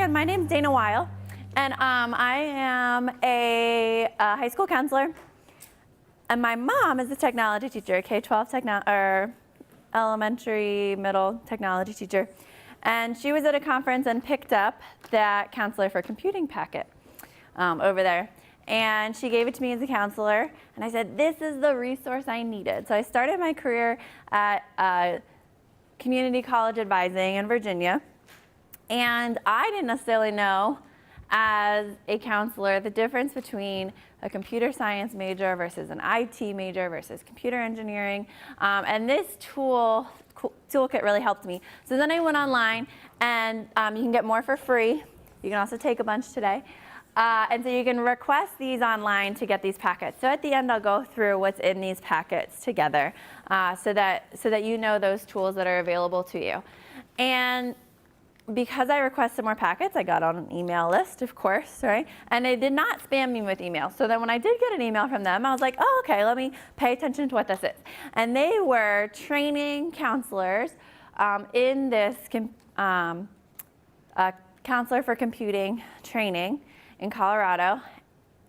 again, my name's Dana Wile, and I am a high school counselor, and my mom is a technology teacher, a K-12 elementary, middle technology teacher, and she was at a conference and picked up that Counselor for Computing packet over there, and she gave it to me as a counselor, and I said, this is the resource I needed. So I started my career at community college advising in Virginia. And I didn't necessarily know as a counselor the difference between a computer science major versus an IT major versus computer engineering. And this toolkit really helped me. So then I went online, and you can get more for free. You can also take a bunch today. And so you can request these online to get these packets. So at the end, I'll go through what's in these packets together so that you know those tools that are available to you. And because I requested more packets, I got on an email list, of course, right? And they did not spam me with emails. So then when I did get an email from them, I was like, oh, okay, let me pay attention to what this is. And they were training counselors in this Counselor for Computing training in Colorado.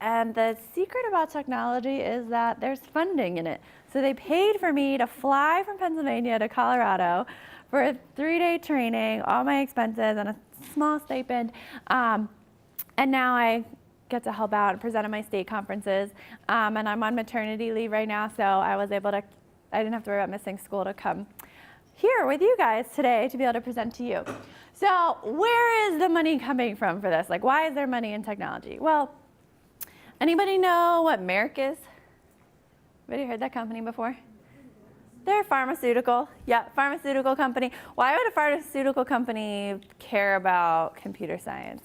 And the secret about technology is that there's funding in it. So they paid for me to fly from Pennsylvania to Colorado for a 3-day training, all my expenses, and a small stipend. And now I get to help out and present at my state conferences. And I'm on maternity leave right now, so I didn't have to worry about missing school to come here with you guys today to be able to present to you. So where is the money coming from for this? Like, why is there money in technology? Well, anybody know what Merck is? Anybody heard that company before? They're a pharmaceutical, pharmaceutical company. Why would a pharmaceutical company care about computer science?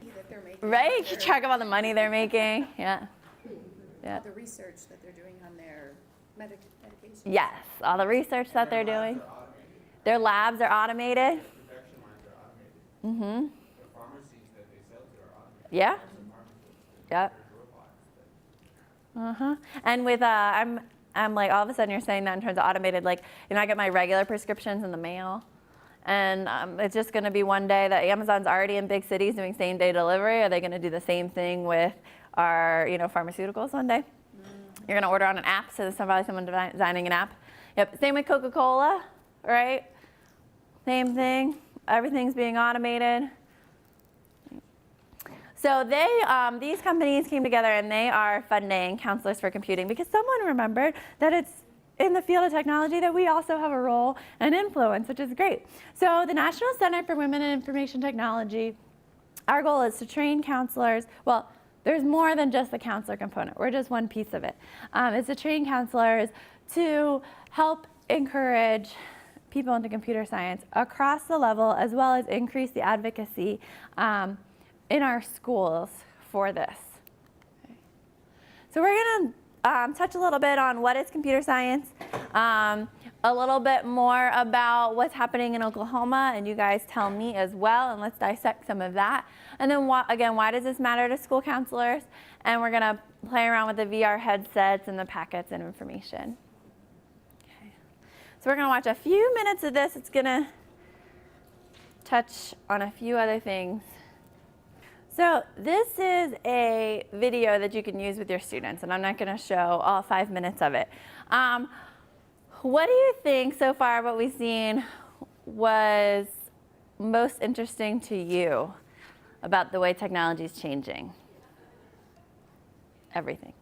That they're making, right? Keep track of all the money they're making. Yeah. All the research that they're doing on their medication. Yes, all the research that they're doing. Their labs are automated. Their production lines are automated. Mm-hmm. The pharmacies that they sell to are automated. Yeah. Yep. Uh-huh. And with I'm like, all of a sudden you're saying that in terms of automated, like, I get my regular prescriptions in the mail, and it's just going to be one day that Amazon's already in big cities doing same-day delivery. Are they going to do the same thing with our, pharmaceuticals one day? Mm-hmm. You're going to order on an app, so there's probably someone designing an app. Yep, same with Coca-Cola, right? Same thing. Everything's being automated. So these companies came together, and they are funding Counselors for Computing because someone remembered that it's in the field of technology that we also have a role and influence, which is great. So the National Center for Women in Information Technology, our goal is to train counselors. Well, there's more than just the counselor component. We're just one piece of it. It's to train counselors to help encourage people into computer science across the level, as well as increase the advocacy in our schools for this. Okay. So we're going to touch a little bit on what is computer science, a little bit more about what's happening in Oklahoma, and you guys tell me as well, and let's dissect some of that. And then again, why does this matter to school counselors? And we're going to play around with the VR headsets and the packets and information. Okay. So we're going to watch a few minutes of this. It's going to touch on a few other things. So this is a video that you can use with your students, and I'm not going to show all 5 minutes of it. What do you think so far what we've seen was most interesting to you about the way technology is changing? Everything.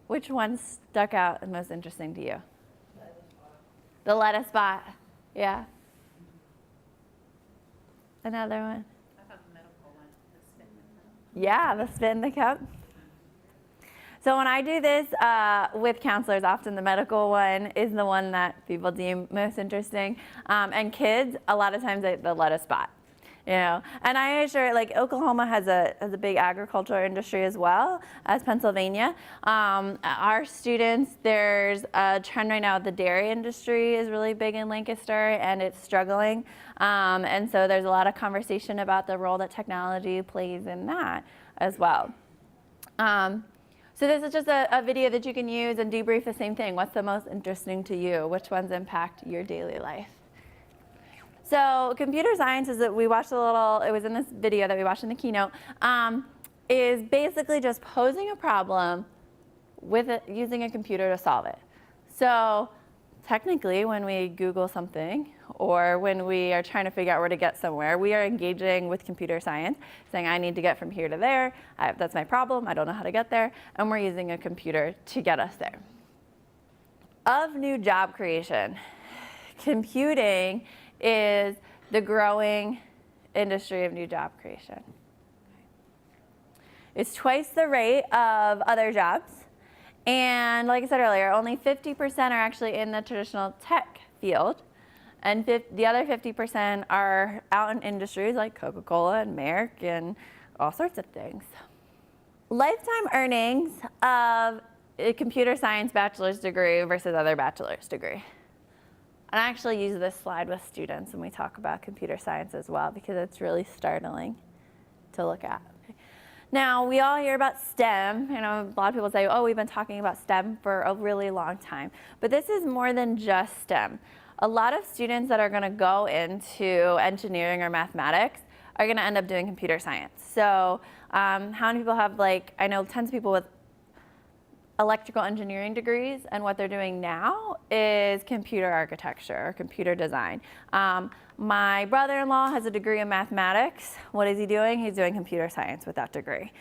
Which one stuck out as most interesting to you? The lettuce bot. Yeah. Another one. Yeah, the spin the cup. So when I do this with counselors, often the medical one is the one that people deem most interesting. And kids, a lot of times the lettuce spot. And I assure, like, Oklahoma has a big agricultural industry as well as Pennsylvania. Our students, there's a trend right now. The dairy industry is really big in Lancaster, and it's struggling. And so there's a lot of conversation about the role that technology plays in that as well. So this is just a video that you can use and debrief the same thing. What's the most interesting to you? Which ones impact your daily life? So computer science is that we watched a little, it was in this video that we watched in the keynote, is basically just posing a problem with using a computer to solve it. So technically, when we Google something or when we are trying to figure out where to get somewhere, we are engaging with computer science, saying, I need to get from here to there. That's my problem. I don't know how to get there. And we're using a computer to get us there. Of new job creation, computing is the growing industry of new job creation. It's twice the rate of other jobs. And like I said earlier, only 50% are actually in the traditional tech field. And the other 50% are out in industries like Coca-Cola and Merck and all sorts of things. Lifetime earnings of a computer science bachelor's degree versus other bachelor's degree. And I actually use this slide with students when we talk about computer science as well, because it's really startling to look at. Now, we all hear about STEM. You know, a lot of people say, oh, we've been talking about STEM for a really long time. But this is more than just STEM. A lot of students that are going to go into engineering or mathematics are going to end up doing computer science. So how many people have, like, I know tons of people with electrical engineering degrees, and what they're doing now is computer architecture or computer design. My brother-in-law has a degree in mathematics. What is he doing? He's doing computer science with that degree.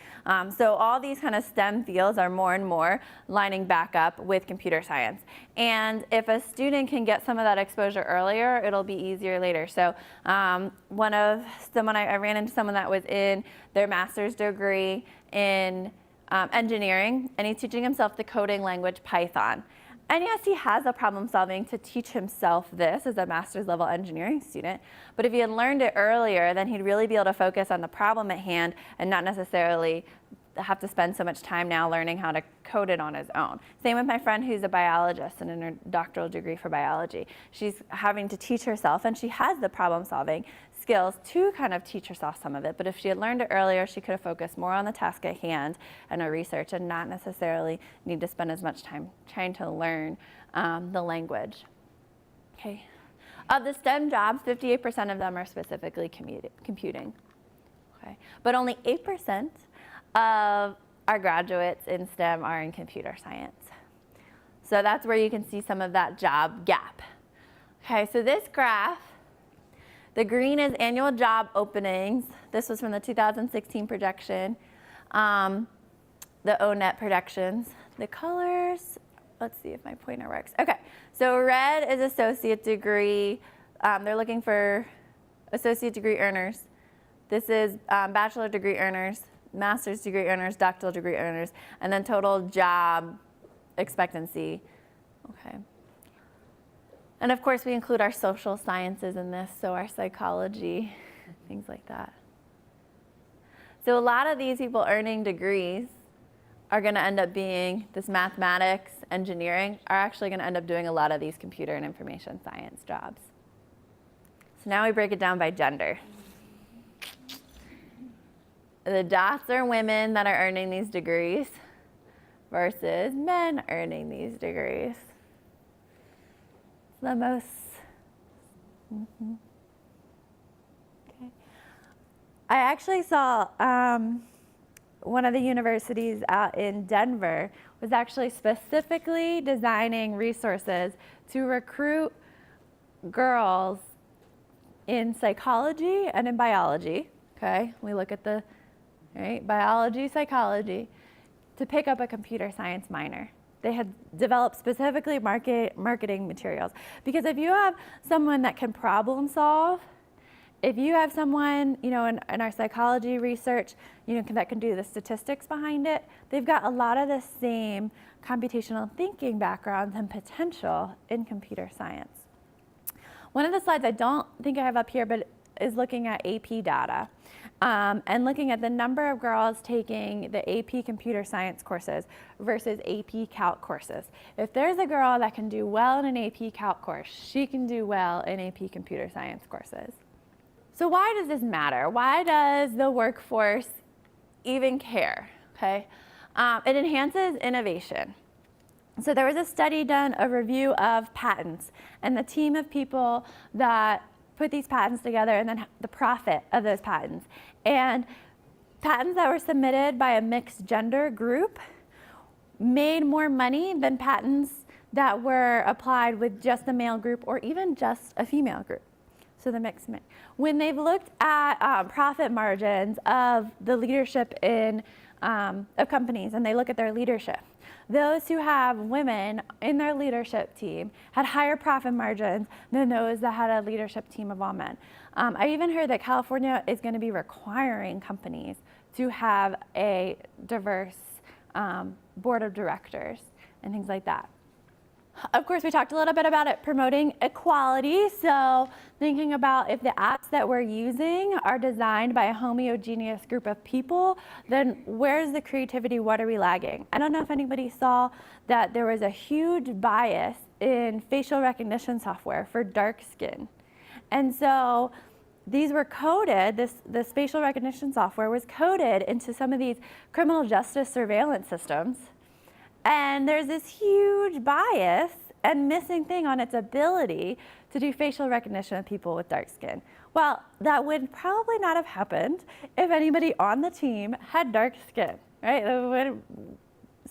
So all these kind of STEM fields are more and more lining back up with computer science. And if a student can get some of that exposure earlier, it'll be easier later. So I ran into someone that was in their master's degree in engineering, and he's teaching himself the coding language Python. And yes, he has a problem solving to teach himself this as a master's level engineering student, but if he had learned it earlier, then he'd really be able to focus on the problem at hand and not necessarily have to spend so much time now learning how to code it on his own. Same with my friend who's a biologist and in her doctoral degree for biology. She's having to teach herself, and she has the problem solving skills to kind of teach herself some of it, but if she had learned it earlier, she could have focused more on the task at hand and her research and not necessarily need to spend as much time trying to learn the language. Okay. Of the STEM jobs, 58% of them are specifically computing. Okay. But only 8% of our graduates in STEM are in computer science. So that's where you can see some of that job gap. Okay, so this graph, the green is annual job openings. This was from the 2016 projection, the ONET projections. The colors, let's see if my pointer works. Okay, so red is associate degree. They're looking for associate degree earners. This is bachelor degree earners, master's degree earners, doctoral degree earners, and then total job expectancy. Okay. And of course, we include our social sciences in this, so our psychology, things like that. So a lot of these people earning degrees are going to end up being this mathematics, engineering, are actually going to end up doing a lot of these computer and information science jobs. So now we break it down by gender. The dots are women that are earning these degrees versus men earning these degrees. The most. Okay. I actually saw one of the universities out in Denver was actually specifically designing resources to recruit girls in psychology and in biology. Okay, we look at the biology, psychology, to pick up a computer science minor. They had developed specifically marketing materials. Because if you have someone that can problem solve, if you have someone, in our psychology research, that can do the statistics behind it, they've got a lot of the same computational thinking backgrounds and potential in computer science. One of the slides I don't think I have up here, but is looking at AP data. And looking at the number of girls taking the AP computer science courses versus AP calc courses. If there's a girl that can do well in an AP calc course, she can do well in AP computer science courses. So why does this matter? Why does the workforce even care? Okay, it enhances innovation. So there was a study done, a review of patents, and the team of people that put these patents together and then the profit of those patents. And patents that were submitted by a mixed gender group made more money than patents that were applied with just a male group or even just a female group. So the mix. When they've looked at profit margins of the leadership of companies, and they look at their leadership, those who have women in their leadership team had higher profit margins than those that had a leadership team of all men. I even heard that California is going to be requiring companies to have a diverse board of directors and things like that. Of course, we talked a little bit about it promoting equality. So thinking about if the apps that we're using are designed by a homogeneous group of people, then where's the creativity? What are we lagging? I don't know if anybody saw that there was a huge bias in facial recognition software for dark skin. And so these were coded, this facial recognition software was coded into some of these criminal justice surveillance systems. And there's this huge bias and missing thing on its ability to do facial recognition of people with dark skin. Well, that would probably not have happened if anybody on the team had dark skin, right?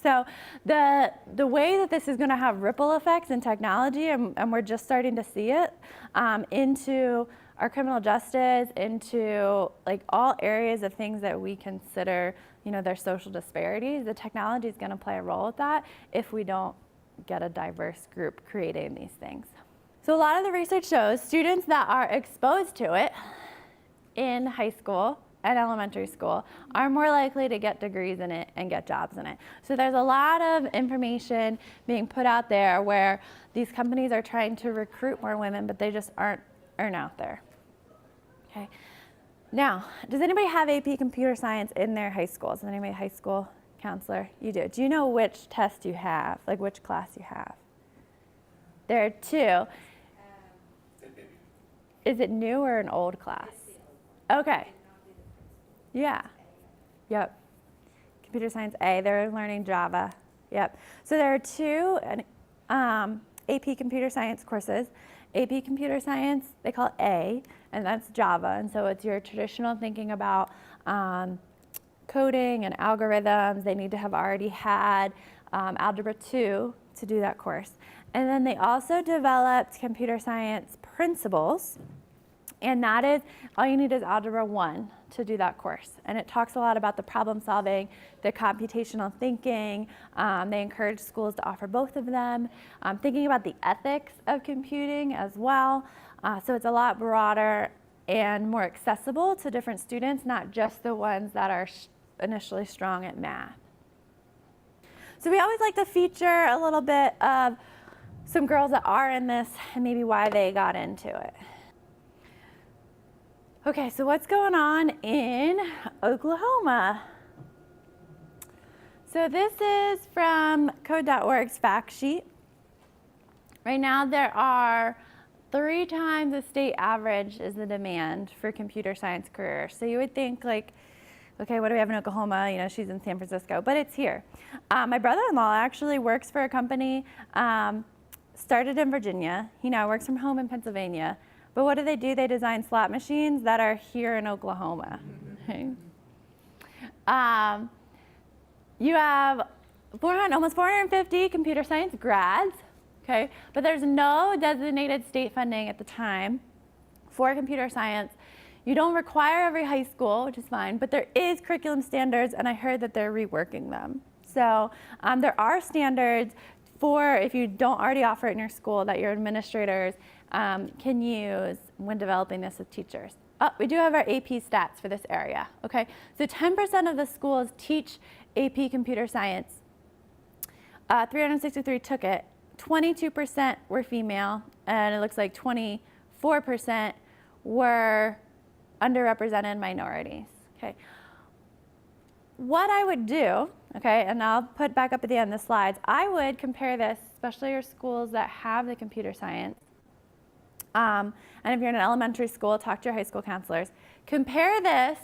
So the way that this is going to have ripple effects in technology, and we're just starting to see it, into our criminal justice, into like all areas of things that we consider, their social disparities, the technology is going to play a role with that if we don't get a diverse group creating these things. So a lot of the research shows students that are exposed to it in high school and elementary school are more likely to get degrees in it and get jobs in it. So there's a lot of information being put out there where these companies are trying to recruit more women, but they just aren't out there. Okay. Now, does anybody have AP Computer Science in their high schools? Is anybody a high school counselor? You do. Do you know which test you have, like which class you have? There are two. Is it new or an old class? Okay. Yeah. Yep. Computer Science A, they're learning Java. Yep. So there are two AP Computer Science courses. AP Computer Science, they call it A, and that's Java. And so it's your traditional thinking about coding and algorithms. They need to have already had Algebra 2 to do that course. And then they also developed computer science principles, and that is, all you need is Algebra 1 to do that course. And it talks a lot about the problem solving, the computational thinking. They encourage schools to offer both of them. Thinking about the ethics of computing as well. So it's a lot broader and more accessible to different students, not just the ones that are initially strong at math. So we always like to feature a little bit of some girls that are in this and maybe why they got into it. Okay, so what's going on in Oklahoma? So this is from Code.org's fact sheet. Right now there are 3 times the state average is the demand for computer science careers. So you would think like, okay, what do we have in Oklahoma? She's in San Francisco, but it's here. My brother-in-law actually works for a company, started in Virginia. He now works from home in Pennsylvania. But what do? They design slot machines that are here in Oklahoma. Okay. You have almost 450 computer science grads, okay? But there's no designated state funding at the time for computer science. You don't require every high school, which is fine, but there is curriculum standards, and I heard that they're reworking them. So there are standards for, if you don't already offer it in your school, that your administrators can use when developing this with teachers. Oh, we do have our AP stats for this area, okay? So 10% of the schools teach AP Computer Science. 363 took it. 22% were female, and it looks like 24% were underrepresented minorities, okay? What I would do, okay, and I'll put back up at the end the slides, I would compare this, especially your schools that have the computer science, and if you're in an elementary school, talk to your high school counselors. Compare this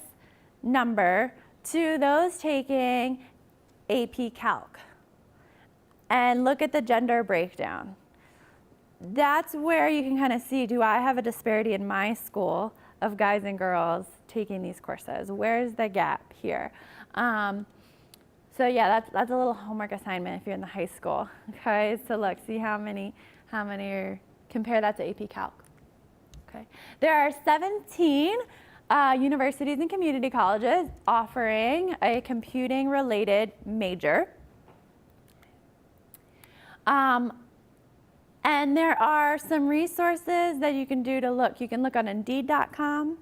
number to those taking AP Calc and look at the gender breakdown. that's where you can kind of see, do I have a disparity in my school of guys and girls taking these courses? Where's the gap here? So yeah, that's a little homework assignment if you're in the high school. Okay, so look, see how many are, compare that to AP Calc. Okay, there are 17 universities and community colleges offering a computing-related major. And there are some resources that you can do to look. You can look on Indeed.com.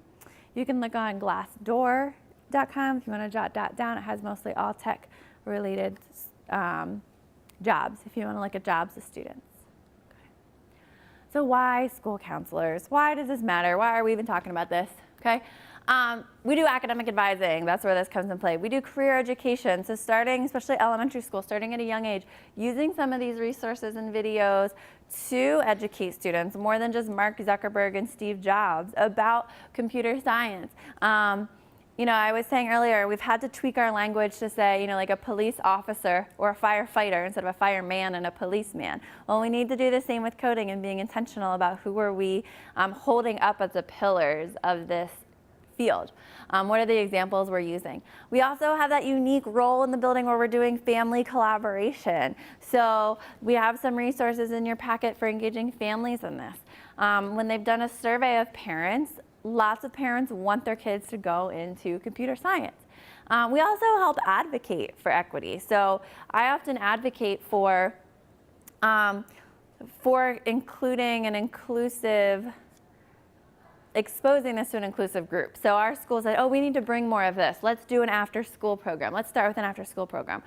You can look on Glassdoor.com if you want to jot that down. It has mostly all tech-related jobs if you want to look at jobs as students. Okay. So why school counselors? Why does this matter? Why are we even talking about this? Okay. We do academic advising. That's where this comes in play. We do career education. So starting, especially elementary school, starting at a young age, using some of these resources and videos to educate students more than just Mark Zuckerberg and Steve Jobs about computer science. You know, I was saying earlier, we've had to tweak our language to say, you know, like a police officer or a firefighter instead of a fireman and a policeman. Well, we need to do the same with coding and being intentional about who are we holding up as the pillars of this field. What are the examples we're using? We also have that unique role in the building where we're doing family collaboration. So we have some resources in your packet for engaging families in this. When they've done a survey of parents, lots of parents want their kids to go into computer science. We also help advocate for equity. So I often advocate for including an inclusive, exposing this to an inclusive group. So our school said, oh, we need to bring more of this. Let's do an after-school program. Let's start with an after-school program.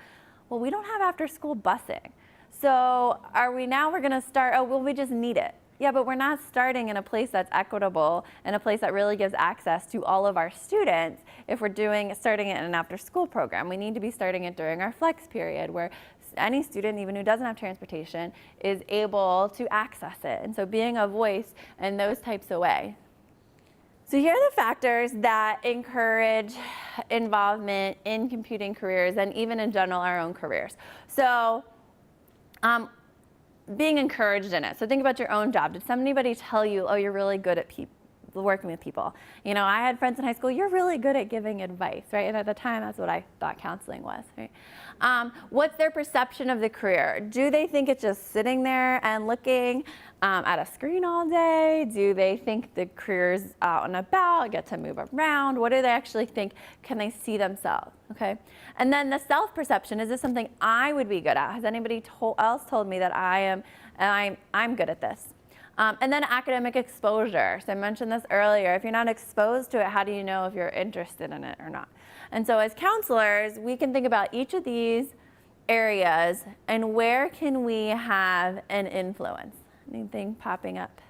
Well, we don't have after-school busing. So we're going to start, oh, well, we just need it. Yeah, but we're not starting in a place that's equitable and a place that really gives access to all of our students if we're starting it in an after-school program. We need to be starting it during our flex period where any student, even who doesn't have transportation, is able to access it. And so being a voice in those types of ways. So here are the factors that encourage involvement in computing careers and even in general our own careers. So being encouraged in it. So think about your own job. Did somebody tell you, oh, you're really good at working with people? You know, I had friends in high school, you're really good at giving advice, right? And at the time, that's what I thought counseling was, right? What's their perception of the career? Do they think it's just sitting there and looking at a screen all day? Do they think the career's out and about, get to move around? What do they actually think? Can they see themselves? Okay. And then the self-perception, is this something I would be good at? Has anybody else told me that I'm good at this? And then academic exposure. So I mentioned this earlier. If you're not exposed to it, how do you know if you're interested in it or not? And so as counselors, we can think about each of these areas and where can we have an influence? Anything popping up?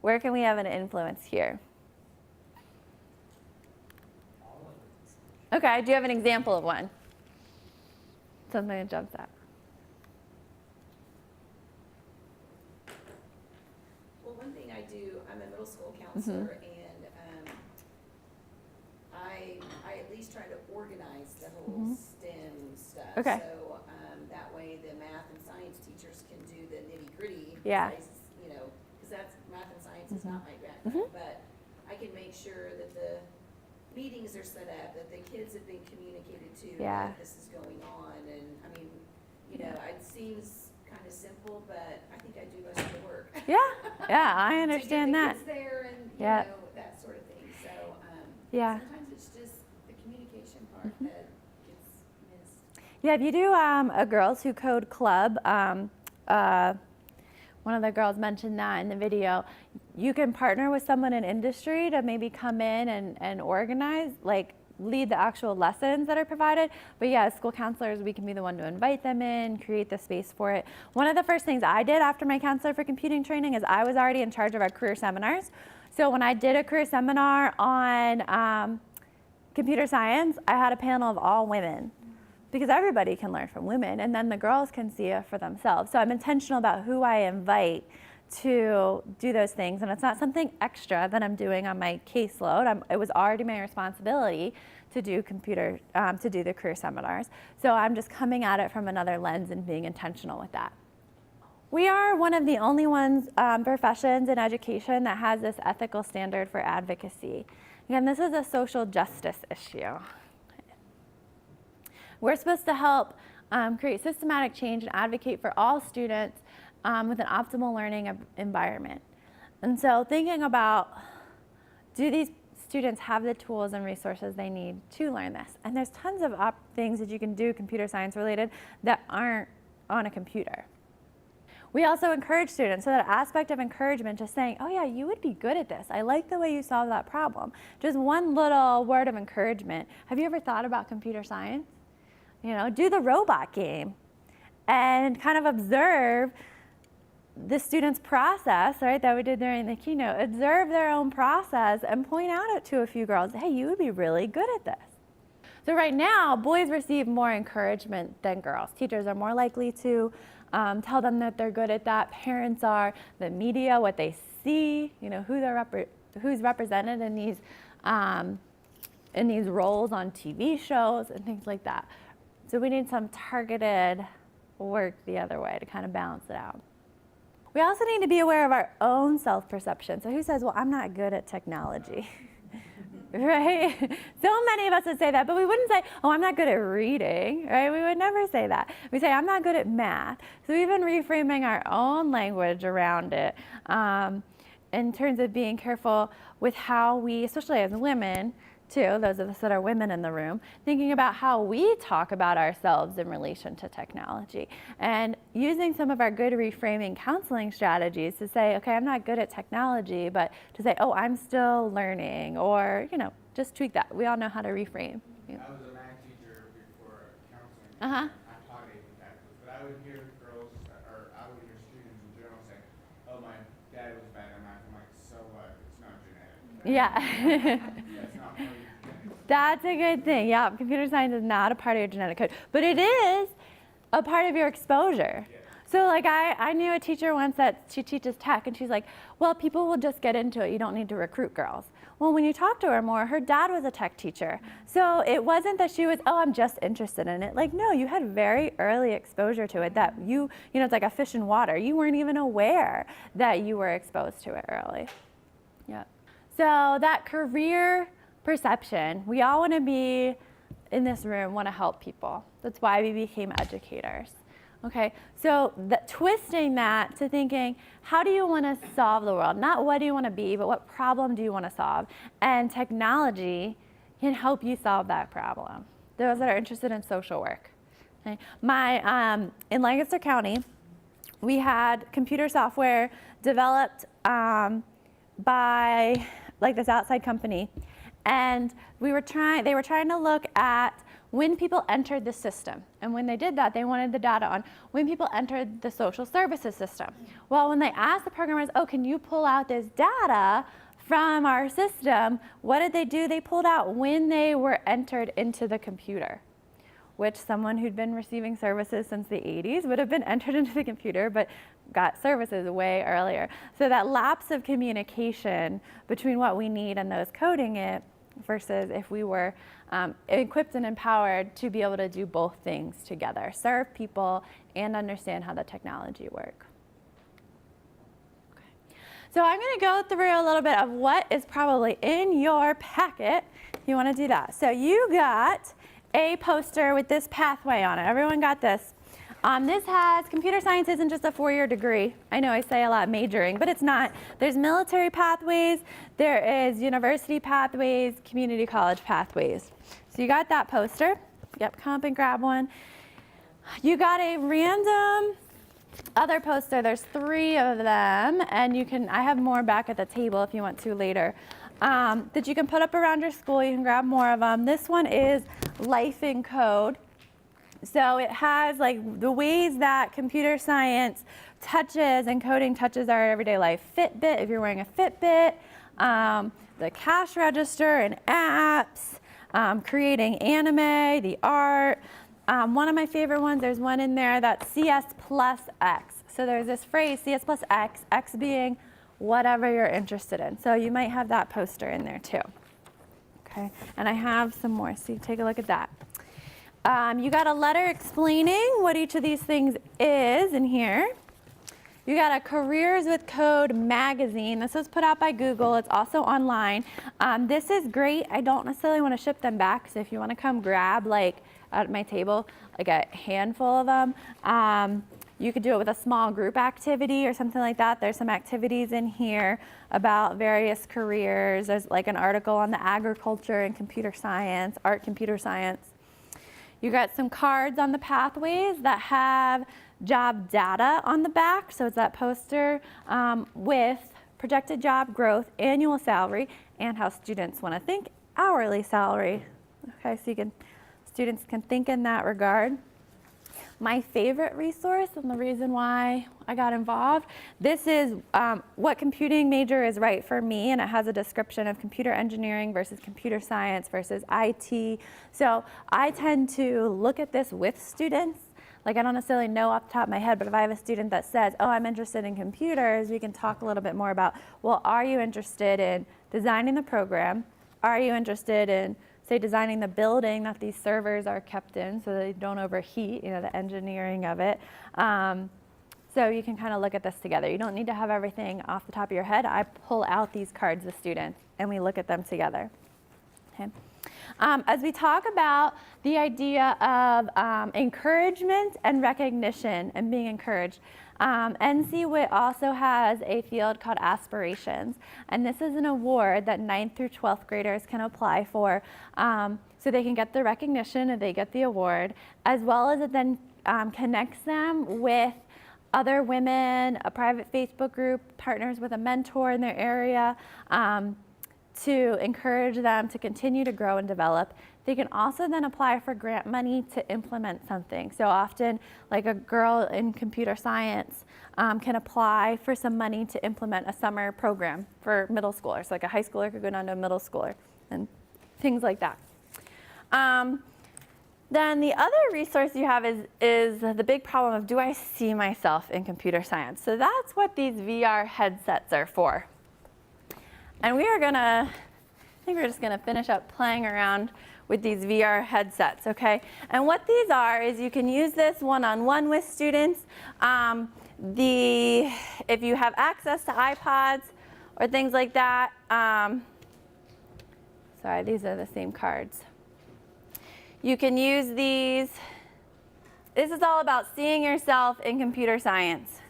Where can we have an influence here? Okay, do you have an example of one? Something that jumps out. Well, one thing I do, I'm a middle school counselor, and I at least try to organize the whole STEM stuff. Okay. So that way the math and science teachers can do the nitty-gritty. Yeah. You know, because that's math and science is not my background, but I can make sure that the meetings are set up, that the kids have been communicated to, Yeah. that this is going on, and I mean, you know, it seems kind of simple, but I think I do most of the work. Yeah, I understand to get that. the kids there and you Yeah. know, that sort of thing. So Yeah. sometimes it's just the communication part that gets missed. Yeah, if you do a Girls Who Code club, one of the girls mentioned that in the video, you can partner with someone in industry to maybe come in and organize, like lead the actual lessons that are provided. But yeah, as school counselors, we can be the one to invite them in, create the space for it. One of the first things I did after my counselor for computing training is I was already in charge of our career seminars. So when I did a career seminar on computer science, I had a panel of all women, because everybody can learn from women, and then the girls can see it for themselves. So I'm intentional about who I invite to do those things, and it's not something extra that I'm doing on my caseload. It was already my responsibility to do to do the career seminars. So I'm just coming at it from another lens and being intentional with that. We are one of the only professions in education that has this ethical standard for advocacy. Again, this is a social justice issue. We're supposed to help create systematic change and advocate for all students with an optimal learning environment. And so thinking about, do these students have the tools and resources they need to learn this? And there's tons of things that you can do computer science related that aren't on a computer. We also encourage students, so that aspect of encouragement, just saying, oh yeah, you would be good at this. I like the way you solve that problem. Just one little word of encouragement. Have you ever thought about computer science? You know, do the robot game and kind of observe the students' process, right, that we did during the keynote. Observe their own process and point out it to a few girls. Hey, you would be really good at this. So right now, boys receive more encouragement than girls. Teachers are more likely to tell them that they're good at that. Parents are, the media, what they see, you know, who's represented in these roles on TV shows and things like that. So we need some targeted work the other way to kind of balance it out. We also need to be aware of our own self-perception. So who says, well, I'm not good at technology, right? So many of us would say that, but we wouldn't say, oh, I'm not good at reading, right? We would never say that. We say, I'm not good at math. So we've been reframing our own language around it in terms of being careful with how we, especially as women, too, those of us that are women in the room, thinking about how we talk about ourselves in relation to technology and using some of our good reframing counseling strategies to say, okay, I'm not good at technology, but to say, oh, I'm still learning, or, you know, just tweak that. We all know how to reframe. Yeah. I was a math teacher before counseling. Uh-huh. I taught 8th calculus, but I would hear girls, or I would hear students in general say, oh, my dad was bad at math. I'm like, so what? It's not genetic. Yeah. That's not part of your genetics. That's a good thing. Yeah, computer science is not a part of your genetic code, but it is a part of your exposure. Yeah. So like I knew a teacher once that she teaches tech, and she's like, well, people will just get into it. You don't need to recruit girls. Well, when you talk to her more, her dad was a tech teacher. So it wasn't that she was, oh, I'm just interested in it. Like, no, you had very early exposure to it that you know, it's like a fish in water. You weren't even aware that you were exposed to it early. Yeah. So that career perception, we all want to be in this room, want to help people. That's why we became educators. Okay, so twisting that to thinking, how do you want to solve the world? Not what do you want to be, but what problem do you want to solve? And technology can help you solve that problem. Those that are interested in social work. Okay. In Lancaster County, we had computer software developed by like this outside company, and they were trying to look at when people entered the system. And when they did that, they wanted the data on when people entered the social services system. Well, when they asked the programmers, oh, can you pull out this data from our system, what did they do? They pulled out when they were entered into the computer, which someone who'd been receiving services since the 80s would have been entered into the computer, but got services way earlier. So that lapse of communication between what we need and those coding it versus if we were equipped and empowered to be able to do both things together, serve people and understand how the technology works. Okay. So I'm going to go through a little bit of what is probably in your packet. You want to do that. So you got a poster with this pathway on it. Everyone got this. This has, computer science isn't just a 4-year degree. I know I say a lot majoring, but it's not. There's military pathways, there is university pathways, community college pathways. So you got that poster. Yep, come up and grab one. You got a random other poster. There's 3 of them, and I have more back at the table if you want to later. That you can put up around your school. You can grab more of them. This one is Life in Code. So it has like the ways that computer science touches and coding touches our everyday life. Fitbit, if you're wearing a Fitbit, the cash register and apps, creating anime, the art. One of my favorite ones, there's one in there that's CS plus X. So there's this phrase, CS plus X, X being whatever you're interested in. So you might have that poster in there too. Okay, and I have some more, so you take a look at that. You got a letter explaining what each of these things is in here. You got a Careers with Code magazine. This was put out by Google. It's also online. This is great. I don't necessarily want to ship them back, so if you want to come grab like at my table, like a handful of them, you could do it with a small group activity or something like that. There's some activities in here about various careers. There's like an article on the agriculture and computer science, art, computer science. You got some cards on the pathways that have job data on the back. So it's that poster with projected job growth, annual salary, and how students want to think hourly salary. Okay, so students can think in that regard. My favorite resource and the reason why I got involved, this is what computing major is right for me, and it has a description of computer engineering versus computer science versus IT. So I tend to look at this with students. Like I don't necessarily know off the top of my head, but if I have a student that says, oh, I'm interested in computers, we can talk a little bit more about, well, are you interested in designing the program? Are you interested in, say, designing the building that these servers are kept in so they don't overheat, the engineering of it. So you can kind of look at this together. You don't need to have everything off the top of your head. I pull out these cards with students and we look at them together. Okay. As we talk about the idea of encouragement and recognition and being encouraged, NC WIT also has a field called aspirations, and this is an award that 9th through 12th graders can apply for, so they can get the recognition and they get the award, as well as it then connects them with other women, a private Facebook group, partners with a mentor in their area, to encourage them to continue to grow and develop. They can also then apply for grant money to implement something. So often, like a girl in computer science can apply for some money to implement a summer program for middle schoolers. Like a high schooler could go down to a middle schooler and things like that. Then the other resource you have is the big problem of, do I see myself in computer science? So that's what these VR headsets are for. And I think we're just gonna finish up playing around with these VR headsets, okay? And what these are is you can use this one-on-one with students. If you have access to iPods or things like that, sorry, these are the same cards. You can use these. This is all about seeing yourself in computer science.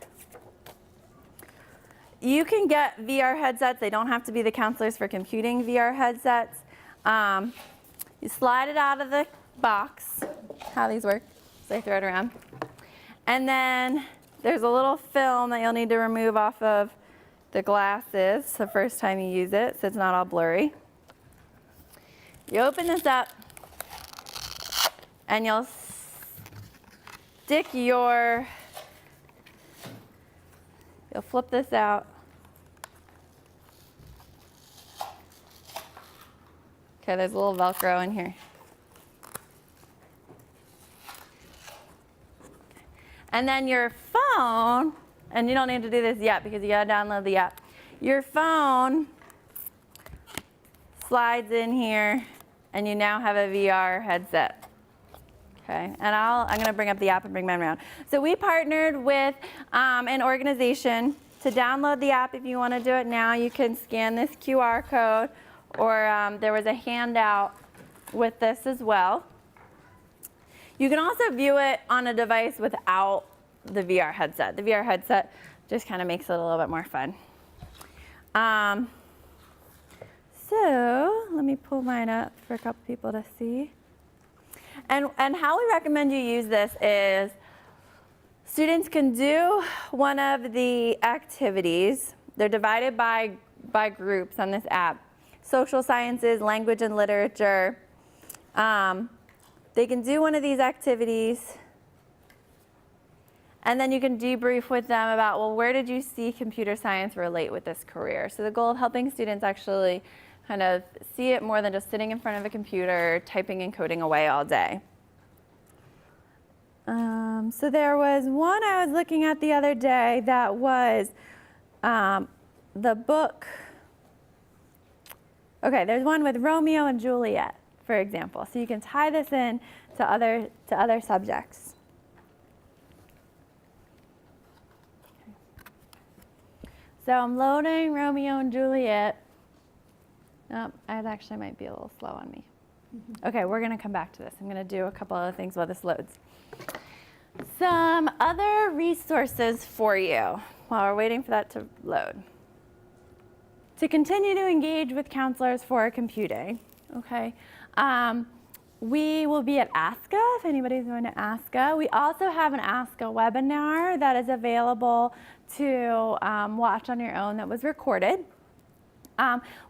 You can get VR headsets. They don't have to be the Counselors for Computing VR headsets. You slide it out of the box, how these work, so I throw it around. And then there's a little film that you'll need to remove off of the glasses the first time you use it, so it's not all blurry. You open this up, and you'll you'll flip this out. Okay, there's a little Velcro in here. And then your phone, and you don't need to do this yet because you gotta download the app. Your phone slides in here, and you now have a VR headset. Okay, and I'm gonna bring up the app and bring mine around. So we partnered with an organization to download the app. If you wanna do it now, you can scan this QR code, or there was a handout with this as well. You can also view it on a device without the VR headset. The VR headset just kind of makes it a little bit more fun. So let me pull mine up for a couple people to see. And how we recommend you use this is students can do one of the activities. They're divided by groups on this app. Social sciences, language and literature. They can do one of these activities, and then you can debrief with them about, well, where did you see computer science relate with this career? So the goal of helping students actually kind of see it more than just sitting in front of a computer, typing and coding away all day. So there was one I was looking at the other day that was the book. Okay, there's one with Romeo and Juliet, for example. So you can tie this in to other subjects. So I'm loading Romeo and Juliet. Oh, it actually might be a little slow on me. Okay, we're gonna come back to this. I'm gonna do a couple other things while this loads. Some other resources for you while we're waiting for that to load. To continue to engage with counselors for computing, okay? We will be at ASCA, if anybody's going to ASCA. We also have an ASCA webinar that is available to watch on your own that was recorded.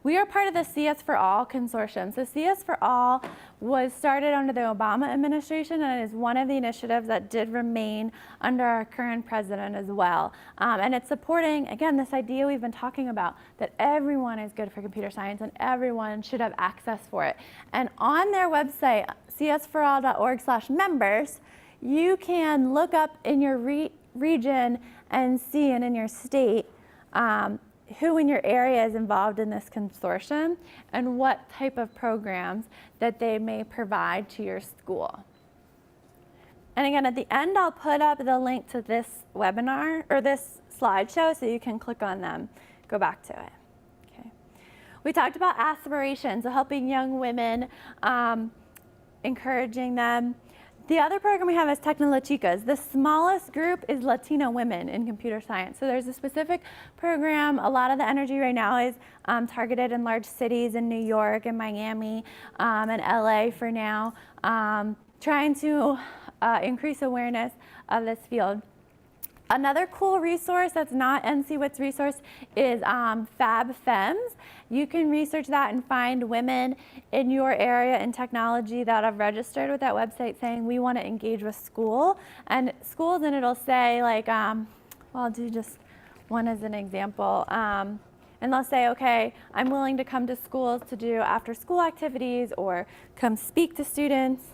We are part of the CS for All consortium. So CS for All was started under the Obama administration, and it is one of the initiatives that did remain under our current president as well. And it's supporting, again, this idea we've been talking about, that everyone is good for computer science and everyone should have access for it. And on their website, csforall.org/members, you can look up in your region and see, and in your state, who in your area is involved in this consortium and what type of programs that they may provide to your school. And again, at the end, I'll put up the link to this webinar or this slideshow so you can click on them, go back to it. Okay. We talked about aspirations, so helping young women, encouraging them. The other program we have is Tecnolochicas. The smallest group is Latino women in computer science. So there's a specific program. A lot of the energy right now is targeted in large cities in New York and Miami and LA for now, trying to increase awareness of this field. Another cool resource that's not NCWIT's resource is Fab Femmes. You can research that and find women in your area in technology that have registered with that website saying we want to engage with schools, and it'll say like, well, I'll do just one as an example. And they'll say, okay, I'm willing to come to schools to do after school activities or come speak to students.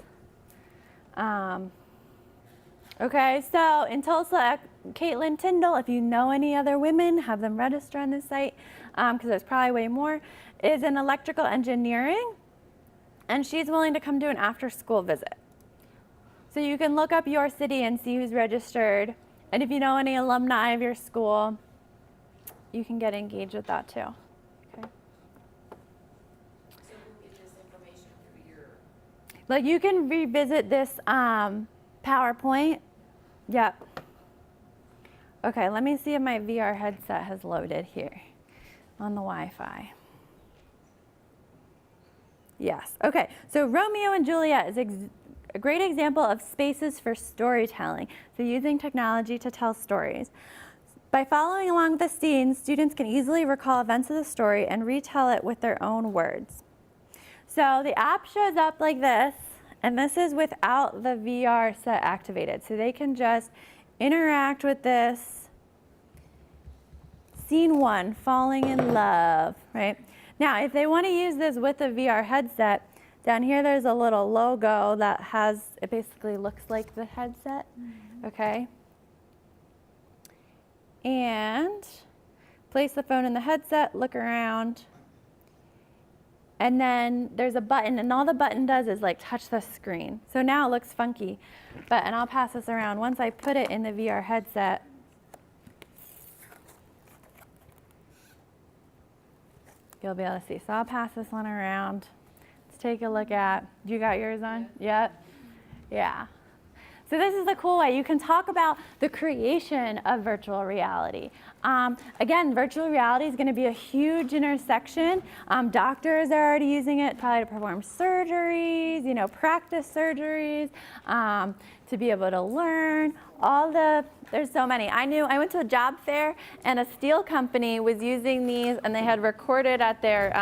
Okay, so in Tulsa, Caitlin Tyndall, if you know any other women, have them register on this site, because there's probably way more, is in electrical engineering, and she's willing to come do an after-school visit. So you can look up your city and see who's registered, and if you know any alumni of your school, you can get engaged with that too. Okay. So we'll get this information through your. Like you can revisit this PowerPoint. Yep. Okay, let me see if my VR headset has loaded here on the Wi-Fi. Yes, okay, so Romeo and Juliet is a great example of spaces for storytelling, so using technology to tell stories. By following along with the scenes, students can easily recall events of the story and retell it with their own words. So the app shows up like this, and this is without the VR set activated. So they can just interact with this. Scene 1, falling in love, right? Now, if they want to use this with a VR headset, down here there's a little logo that has, it basically looks like the headset, okay? And place the phone in the headset, look around, and then there's a button, and all the button does is like touch the screen. So now it looks funky, and I'll pass this around. Once I put it in the VR headset, you'll be able to see. So I'll pass this one around. Let's take a look at, you got yours on? Yep. Yeah. So this is the cool way. You can talk about the creation of virtual reality. Again, virtual reality is going to be a huge intersection. Doctors are already using it probably to perform surgeries, practice surgeries, to be able to learn. There's so many. I went to a job fair and a steel company was using these, and they had recorded at their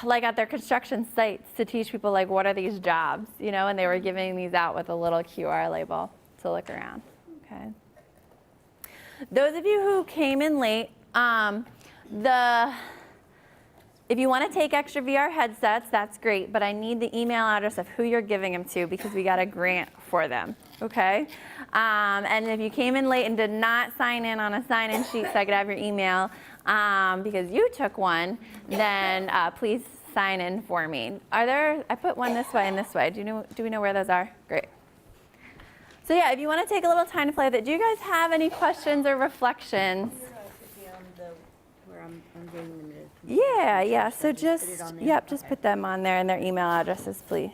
at their construction sites to teach people what are these jobs, and they were giving these out with a little QR label to look around. Okay. Those of you who came in late, if you want to take extra VR headsets, that's great, but I need the email address of who you're giving them to because we got a grant for them, okay? And if you came in late and did not sign in on a sign-in sheet so I could have your email because you took one, then please sign in for me. I put one this way and this way. Do we know where those are? Great. So yeah, if you want to take a little time to play with it, do you guys have any questions or reflections? I'm getting them to. Yeah. So put it just, on there? yep, just Okay. put them on there and their email addresses, please.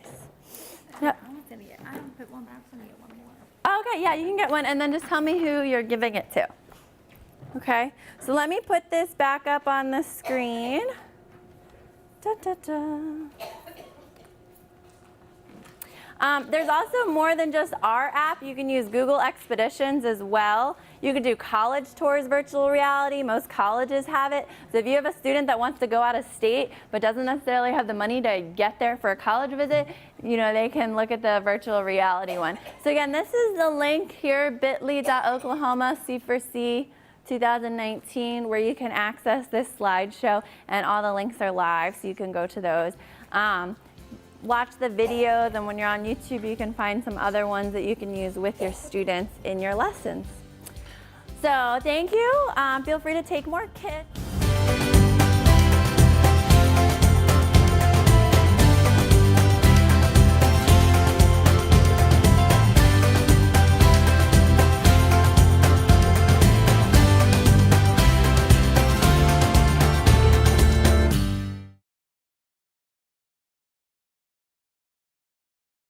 Yep. I don't put one, but I'm gonna get one more. Okay, yeah, you can get one, and then just tell me who you're giving it to. Okay, so let me put this back up on the screen. Da, da, da. There's also more than just our app. You can use Google Expeditions as well. You can do college tours virtual reality. Most colleges have it. So if you have a student that wants to go out of state but doesn't necessarily have the money to get there for a college visit, you know, they can look at the virtual reality one. So again, this is the link here, bit.ly.Oklahoma C4C 2019, where you can access this slideshow, and all the links are live, so you can go to those. Watch the videos, and when you're on YouTube, you can find some other ones that you can use with your students in your lessons. So thank you. Feel free to take more kits.